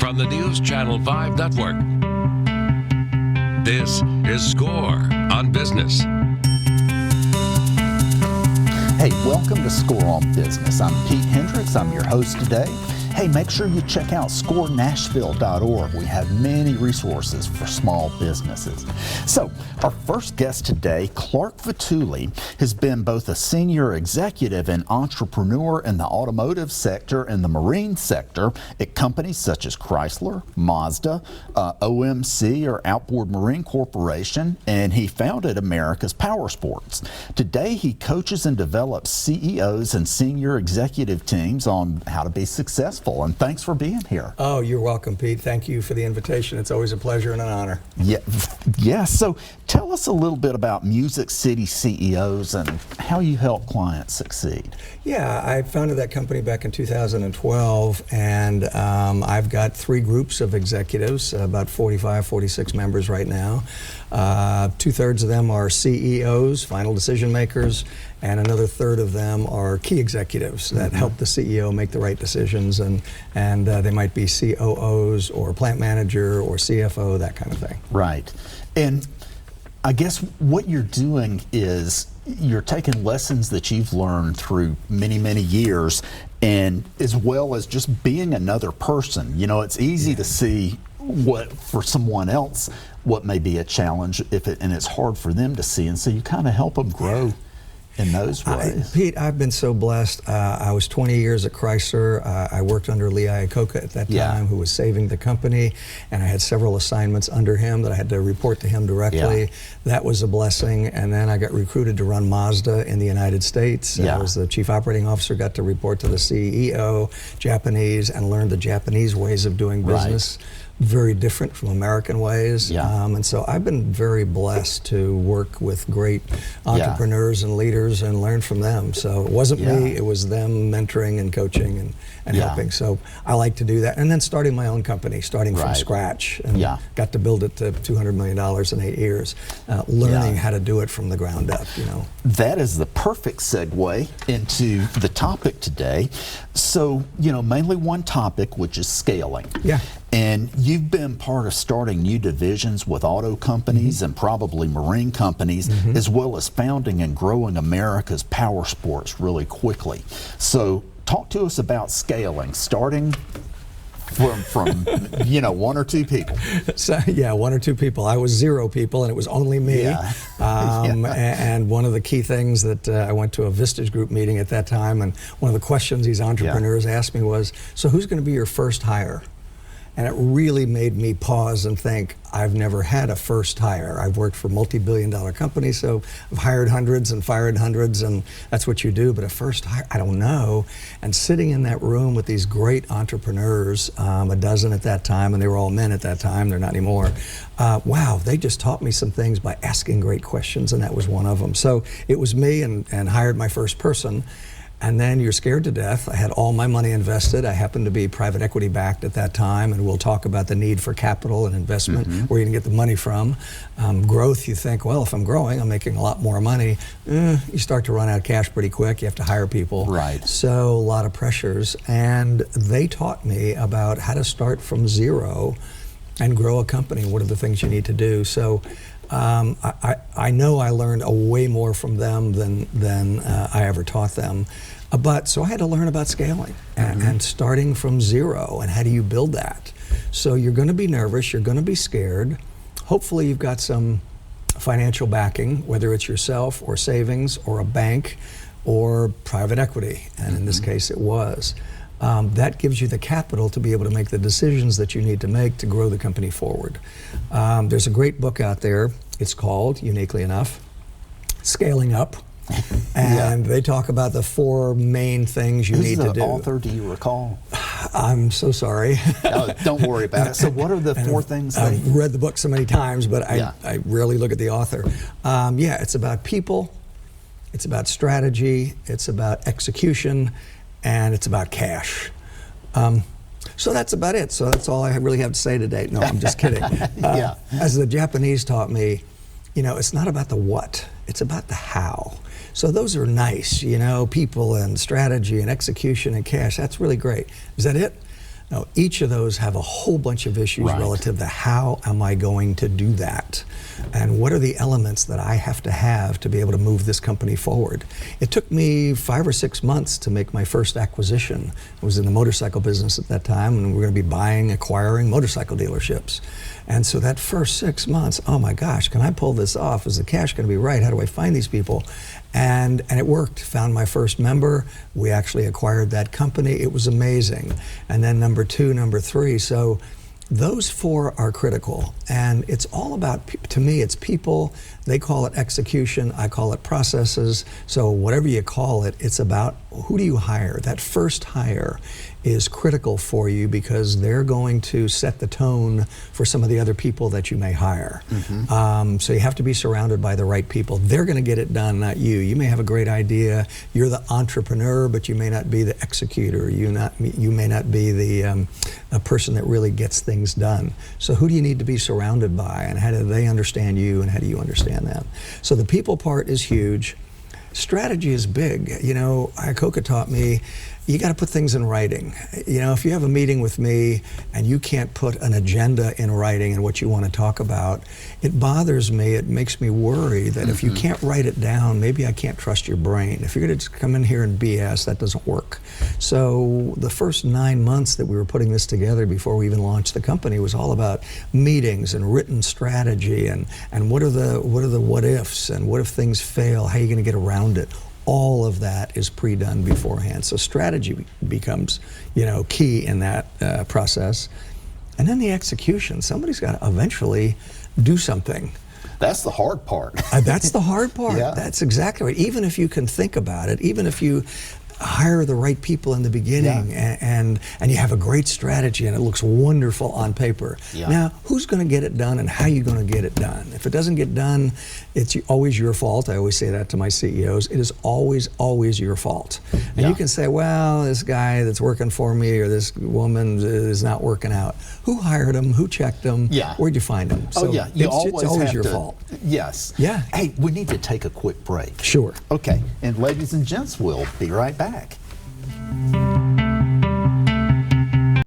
from the NewsChannel 5 network. This is Score on Business. Hey, welcome to Score on Business. I'm Pete Hendricks. I'm your host today. Hey, make sure you check out scorenashville.org. We have many resources for small businesses. So, our first guest today, Clark Vitulli, has been both a senior executive and entrepreneur in the automotive sector and the marine sector at companies such as Chrysler, Mazda, OMC, or Outboard Marine Corporation, and he founded America's PowerSports. Today, he coaches and develops CEOs and senior executive teams on how to be successful. And thanks for being here. Oh, you're welcome, Pete. Thank you for the invitation. It's always a pleasure and an honor. Yeah. So tell us a little bit about Music City CEOs and how you help clients succeed. Yeah, I founded that company back in 2012, and I've got three groups of executives, about 45, 46 members right now. Two-thirds of them are CEOs, final decision makers, and another third of them are key executives that help the CEO make the right decisions, and they might be COOs or plant manager or CFO, that kind of thing. Right. And I guess what you're doing is you're taking lessons that you've learned through many, many years, and as well as just being another person. You know, it's easy to see what for someone else what may be a challenge and it's hard for them to see, and so you kind of help them grow in those ways. Pete, I've been so blessed. I was 20 years at Chrysler. I worked under Lee Iacocca at that time, who was saving the company, and I had several assignments under him that I had to report to him directly. That was a blessing. And then I got recruited to run Mazda in the United States. I was the chief operating officer, got to report to the CEO, Japanese, and learned the Japanese ways of doing business. Very different from American ways. And so I've been very blessed to work with great entrepreneurs and leaders and learn from them. So it wasn't me, it was them mentoring and coaching and helping. So I like to do that. And then starting my own company, starting from scratch, and got to build it to $200 million in 8 years, learning how to do it from the ground up, you know. That is the perfect segue into the topic today. So, you know, mainly one topic, which is scaling. And you've been part of starting new divisions with auto companies and probably marine companies, as well as founding and growing America's PowerSports really quickly. So talk to us about scaling, starting from you know, one or two people. So, one or two people. I was 0 people, and it was only me. And one of the key things that I went to a Vistage Group meeting at that time, and one of the questions these entrepreneurs asked me was, so who's going to be your first hire? And it really made me pause and think, I've never had a first hire. I've worked for multi-billion-dollar companies, so I've hired hundreds and fired hundreds, and that's what you do. But a first hire, I don't know. And sitting in that room with these great entrepreneurs, a dozen at that time, and they were all men at that time, they're not anymore. Wow, they just taught me some things by asking great questions, and that was one of them. So it was me, and hired my first person. And then you're scared to death. I had all my money invested. I happened to be private equity backed at that time, and we'll talk about the need for capital and investment, where you can get the money from. Growth, you think, well, if I'm growing, I'm making a lot more money. You start to run out of cash pretty quick. You have to hire people. So a lot of pressures. And they taught me about how to start from 0 and grow a company. What are the things you need to do? So I know I learned a way more from them than I ever taught them. But so I had to learn about scaling and starting from 0, and how do you build that? So you're going to be nervous, you're going to be scared. Hopefully you've got some financial backing, whether it's yourself or savings or a bank or private equity, and in this case it was. That gives you the capital to be able to make the decisions that you need to make to grow the company forward. There's a great book out there. It's called, uniquely enough, Scaling Up. And they talk about the 4 main things you need to do. Who's the author, do you recall? I'm so sorry. Don't worry about it. So what are the 4 things? I've read the book so many times, but I rarely look at the author. It's about people, it's about strategy, it's about execution, and it's about cash. So that's about it. So that's all I really have to say today. No, I'm just kidding. As the Japanese taught me, you know, it's not about the what, it's about the how. So those are nice, you know, people and strategy and execution and cash. That's really great. Is that it? Now, each of those have a whole bunch of issues relative to how am I going to do that? And what are the elements that I have to be able to move this company forward? It took me 5 or 6 months to make my first acquisition. I was in the motorcycle business at that time, and we were going to be acquiring motorcycle dealerships. And so that first 6 months, oh my gosh, can I pull this off? Is the cash going to be right? How do I find these people? And it worked. Found my first member. We actually acquired that company. It was amazing. And then number 2, number 3. So those 4 are critical. And it's all about, to me, it's people. They call it execution. I call it processes. So whatever you call it, it's about who do you hire? That first hire is critical for you because they're going to set the tone for some of the other people that you may hire. So you have to be surrounded by the right people. They're going to get it done, not you. You may have a great idea. You're the entrepreneur, but you may not be the executor. You may not be the a person that really gets things done. So who do you need to be surrounded by, and how do they understand you, and how do you understand them? So the people part is huge. Strategy is big. You know, Iacocca taught me you got to put things in writing. You know, if you have a meeting with me and you can't put an agenda in writing and what you want to talk about, it bothers me. It makes me worry that if you can't write it down, maybe I can't trust your brain. If you're going to just come in here and BS, that doesn't work. So the first 9 months that we were putting this together before we even launched the company was all about meetings and written strategy and what are the what ifs and what if things fail, how are you going to get around it? All of that is pre-done beforehand. So strategy becomes, you know, key in that process. And then the execution. Somebody's got to eventually do something. That's the hard part. That's the hard part. Yeah. That's exactly right. Even if you can think about it, even if you hire the right people in the beginning and you have a great strategy and it looks wonderful on paper. Now, who's going to get it done and how are you going to get it done? If it doesn't get done, it's always your fault. I always say that to my CEOs. It is always, always your fault. And you can say, well, this guy that's working for me or this woman is not working out. Who hired him? Who checked him? Where'd you find him? So You it's always your fault. Yes. Yeah. Hey, we need to take a quick break. Sure. Okay. And ladies and gents, we'll be right back.